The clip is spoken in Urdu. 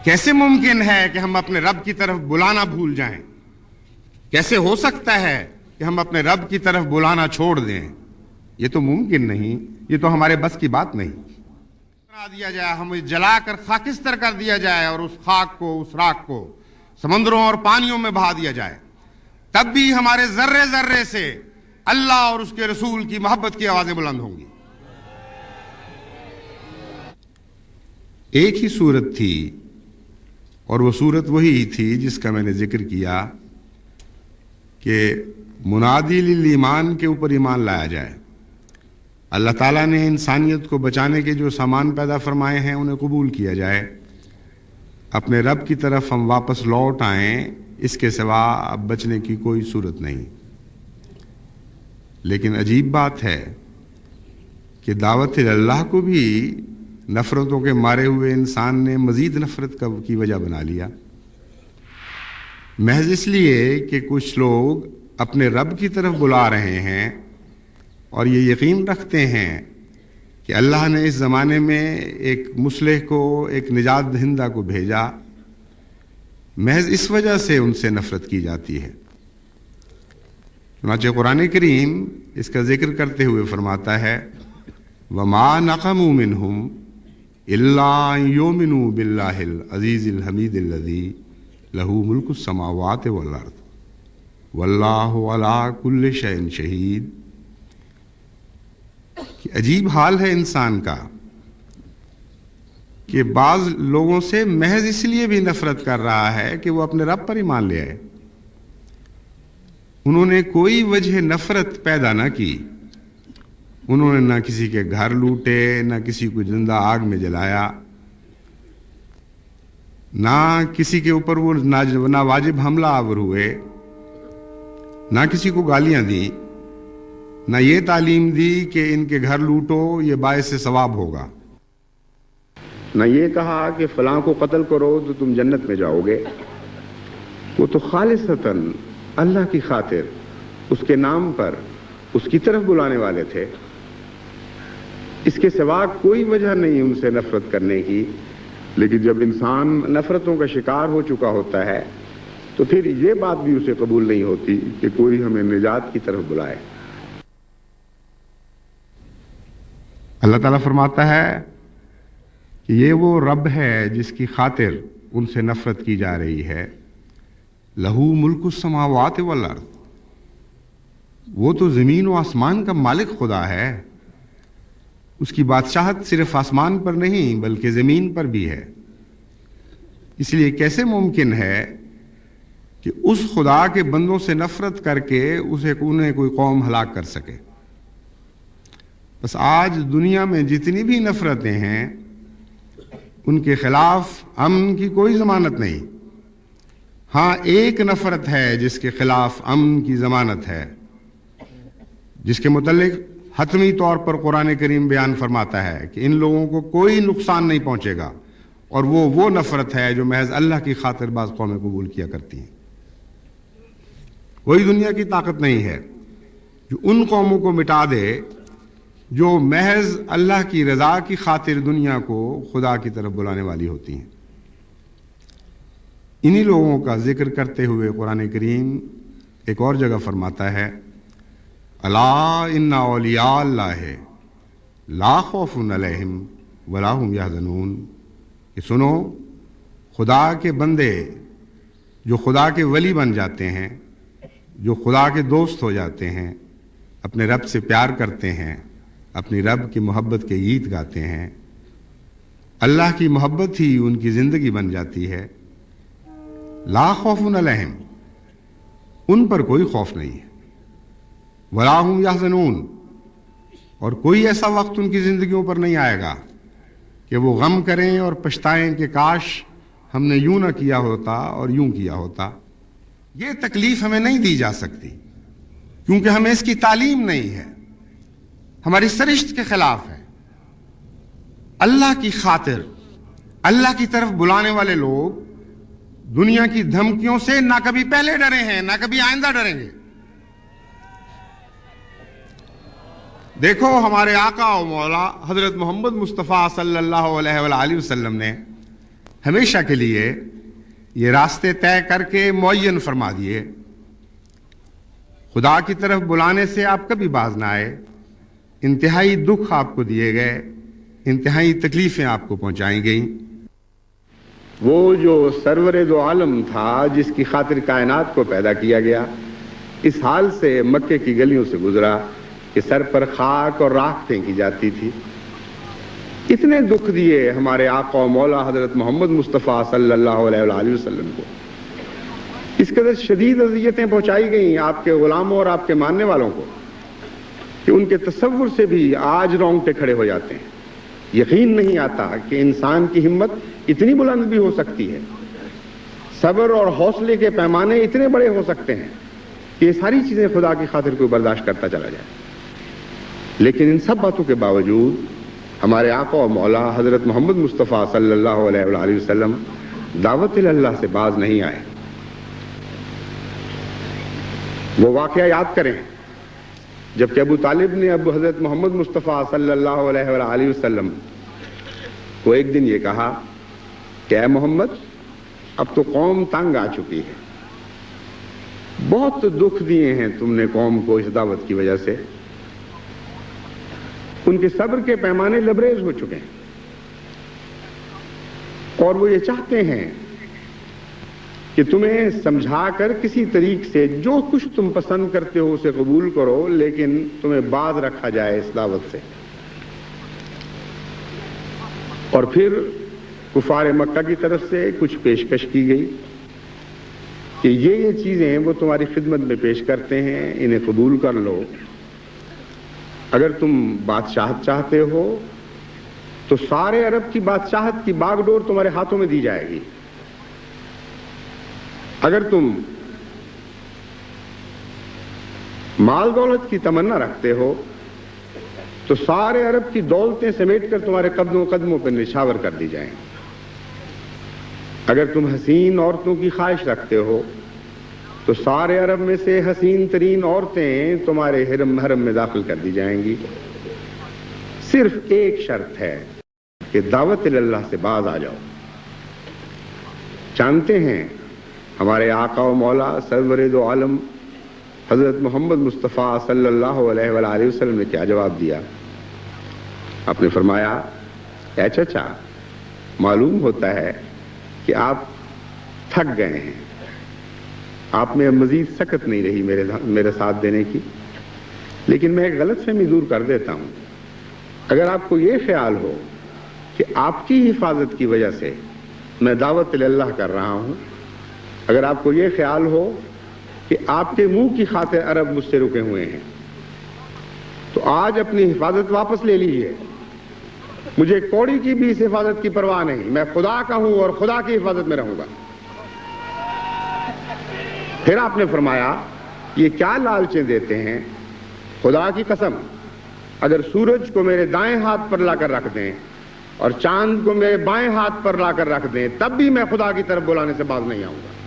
کیسے ممکن ہے کہ ہم اپنے رب کی طرف بلانا بھول جائیں؟ کیسے ہو سکتا ہے کہ ہم اپنے رب کی طرف بلانا چھوڑ دیں؟ یہ تو ممکن نہیں، یہ تو ہمارے بس کی بات نہیں۔ بنا دیا جائے، ہمیں جلا کر خاکستر کر دیا جائے اور اس خاک کو، اس راکھ کو سمندروں اور پانیوں میں بہا دیا جائے، تب بھی ہمارے ذرے ذرے سے اللہ اور اس کے رسول کی محبت کی آوازیں بلند ہوں گی۔ ایک ہی صورت تھی، اور وہ صورت وہی تھی جس کا میں نے ذکر کیا کہ منادی للایمان کے اوپر ایمان لایا جائے۔ اللہ تعالیٰ نے انسانیت کو بچانے کے جو سامان پیدا فرمائے ہیں انہیں قبول کیا جائے، اپنے رب کی طرف ہم واپس لوٹ آئیں، اس کے سوا اب بچنے کی کوئی صورت نہیں۔ لیکن عجیب بات ہے کہ دعوت اللہ کو بھی نفرتوں کے مارے ہوئے انسان نے مزید نفرت کی وجہ بنا لیا، محض اس لیے کہ کچھ لوگ اپنے رب کی طرف بلا رہے ہیں اور یہ یقین رکھتے ہیں کہ اللہ نے اس زمانے میں ایک مصلح کو، ایک نجات دہندہ کو بھیجا، محض اس وجہ سے ان سے نفرت کی جاتی ہے۔ چنانچہ قرآن کریم اس کا ذکر کرتے ہوئے فرماتا ہے وَمَا نَقَمُوا مِنْهُمْ إِلَّا أَن يُؤْمِنُوا بِاللَّهِ الْعَزِيزِ الْحَمِيدِ الَّذِي لَهُ مُلْكُ السَّمَاوَاتِ وَالْأَرْضِ وَاللَّهُ عَلَىٰ كُلِّ شَيْءٍ شَهِيدٌ۔ کہ عجیب حال ہے انسان کا کہ بعض لوگوں سے محض اس لیے بھی نفرت کر رہا ہے کہ وہ اپنے رب پر ایمان لے آئے، انہوں نے کوئی وجہ نفرت پیدا نہ کی، انہوں نے نہ کسی کے گھر لوٹے، نہ کسی کو زندہ آگ میں جلایا، نہ کسی کے اوپر وہ ناواجب حملہ آور ہوئے، نہ کسی کو گالیاں دیں، نہ یہ تعلیم دی کہ ان کے گھر لوٹو یہ باعث ثواب ہوگا، نہ یہ کہا کہ فلاں کو قتل کرو تو تم جنت میں جاؤ گے۔ وہ تو خالصتاً اللہ کی خاطر اس کے نام پر اس کی طرف بلانے والے تھے، اس کے سوا کوئی وجہ نہیں ان سے نفرت کرنے کی۔ لیکن جب انسان نفرتوں کا شکار ہو چکا ہوتا ہے تو پھر یہ بات بھی اسے قبول نہیں ہوتی کہ کوئی ہمیں نجات کی طرف بلائے۔ اللہ تعالیٰ فرماتا ہے کہ یہ وہ رب ہے جس کی خاطر ان سے نفرت کی جا رہی ہے، لہو ملک السماوات والارض، وہ تو زمین و آسمان کا مالک خدا ہے، اس کی بادشاہت صرف آسمان پر نہیں بلکہ زمین پر بھی ہے۔ اس لیے کیسے ممکن ہے کہ اس خدا کے بندوں سے نفرت کر کے انہیں کوئی قوم ہلاک کر سکے؟ بس آج دنیا میں جتنی بھی نفرتیں ہیں ان کے خلاف امن کی کوئی ضمانت نہیں۔ ہاں ایک نفرت ہے جس کے خلاف امن کی ضمانت ہے، جس کے متعلق حتمی طور پر قرآن کریم بیان فرماتا ہے کہ ان لوگوں کو کوئی نقصان نہیں پہنچے گا، اور وہ نفرت ہے جو محض اللہ کی خاطر بعض قومیں قبول کیا کرتی ہیں۔ کوئی دنیا کی طاقت نہیں ہے جو ان قوموں کو مٹا دے جو محض اللہ کی رضا کی خاطر دنیا کو خدا کی طرف بلانے والی ہوتی ہیں۔ انہی لوگوں کا ذکر کرتے ہوئے قرآن کریم ایک اور جگہ فرماتا ہے الا ان اولیاء اللہ لا خوف علیہم ولا هم یحزنون، کہ سنو خدا کے بندے جو خدا کے ولی بن جاتے ہیں، جو خدا کے دوست ہو جاتے ہیں، اپنے رب سے پیار کرتے ہیں، اپنی رب کی محبت کے گیت گاتے ہیں، اللہ کی محبت ہی ان کی زندگی بن جاتی ہے، لا خوف علیہم، ان پر کوئی خوف نہیں ہے، ولا هم یحزنون، اور کوئی ایسا وقت ان کی زندگیوں پر نہیں آئے گا کہ وہ غم کریں اور پچھتائیں کہ کاش ہم نے یوں نہ کیا ہوتا اور یوں کیا ہوتا۔ یہ تکلیف ہمیں نہیں دی جا سکتی کیونکہ ہمیں اس کی تعلیم نہیں ہے، ہماری سرشت کے خلاف ہے۔ اللہ کی خاطر اللہ کی طرف بلانے والے لوگ دنیا کی دھمکیوں سے نہ کبھی پہلے ڈرے ہیں نہ کبھی آئندہ ڈریں گے۔ دیکھو ہمارے آقا و مولا حضرت محمد مصطفیٰ صلی اللہ علیہ وآلہ وسلم نے ہمیشہ کے لیے یہ راستے طے کر کے معین فرما دیے. خدا کی طرف بلانے سے آپ کبھی باز نہ آئے. انتہائی دکھ آپ کو دیے گئے, انتہائی تکلیفیں آپ کو پہنچائی گئیں. وہ جو سرور دو عالم تھا جس کی خاطر کائنات کو پیدا کیا گیا, اس حال سے مکے کی گلیوں سے گزرا کہ سر پر خاک اور راکھ پھینکی جاتی تھی. اتنے دکھ دیے ہمارے آقا و مولا حضرت محمد مصطفیٰ صلی اللہ علیہ وآلہ وسلم کو, اس قدر شدید اذیتیں پہنچائی گئیں آپ کے غلاموں اور آپ کے ماننے والوں کو کہ ان کے تصور سے بھی آج رونگٹے کھڑے ہو جاتے ہیں. یقین نہیں آتا کہ انسان کی ہمت اتنی بلند بھی ہو سکتی ہے, صبر اور حوصلے کے پیمانے اتنے بڑے ہو سکتے ہیں کہ یہ ساری چیزیں خدا کی خاطر کوئی برداشت کرتا چلا جائے. لیکن ان سب باتوں کے باوجود ہمارے آقا و مولا حضرت محمد مصطفیٰ صلی اللہ علیہ وآلہ وسلم دعوت اللہ سے باز نہیں آئے. وہ واقعہ یاد کریں جبکہ ابو طالب نے ابو حضرت محمد مصطفیٰ صلی اللہ علیہ وآلہ وسلم کو ایک دن یہ کہا کہ اے محمد, اب تو قوم تنگ آ چکی ہے, بہت دکھ دیے ہیں تم نے قوم کو اس دعوت کی وجہ سے, ان کے صبر کے پیمانے لبریز ہو چکے ہیں, اور وہ یہ چاہتے ہیں کہ تمہیں سمجھا کر کسی طریق سے جو کچھ تم پسند کرتے ہو اسے قبول کرو, لیکن تمہیں باز رکھا جائے اس دعوت سے. اور پھر کفار مکہ کی طرف سے کچھ پیشکش کی گئی کہ یہ چیزیں وہ تمہاری خدمت میں پیش کرتے ہیں, انہیں قبول کر لو. اگر تم بادشاہت چاہتے ہو تو سارے عرب کی بادشاہت کی باغ ڈور تمہارے ہاتھوں میں دی جائے گی. اگر تم مال دولت کی تمنا رکھتے ہو تو سارے عرب کی دولتیں سمیٹ کر تمہارے قدموں پر نچھاور کر دی جائیں. اگر تم حسین عورتوں کی خواہش رکھتے ہو تو سارے عرب میں سے حسین ترین عورتیں تمہارے حرم میں داخل کر دی جائیں گی. صرف ایک شرط ہے کہ دعوت اللہ سے باز آ جاؤ. جانتے ہیں ہمارے آقا و مولا سرور دو عالم حضرت محمد مصطفیٰ صلی اللہ علیہ وآلہ وسلم نے کیا جواب دیا؟ آپ نے فرمایا, اے چچا, معلوم ہوتا ہے کہ آپ تھک گئے ہیں, آپ میں مزید سکت نہیں رہی میرے ساتھ دینے کی, لیکن میں ایک غلط فہمی دور کر دیتا ہوں. اگر آپ کو یہ خیال ہو کہ آپ کی حفاظت کی وجہ سے میں دعوت اللہ کر رہا ہوں, اگر آپ کو یہ خیال ہو کہ آپ کے منہ کی خاطر عرب مجھ سے رکے ہوئے ہیں, تو آج اپنی حفاظت واپس لے لیجئے. مجھے کوڑی کی بھی اس حفاظت کی پرواہ نہیں, میں خدا کا ہوں اور خدا کی حفاظت میں رہوں گا. پھر آپ نے فرمایا, یہ کیا لالچیں دیتے ہیں, خدا کی قسم اگر سورج کو میرے دائیں ہاتھ پر لا کر رکھ دیں اور چاند کو میرے بائیں ہاتھ پر لا کر رکھ دیں, تب بھی میں خدا کی طرف بلانے سے باز نہیں آؤں گا.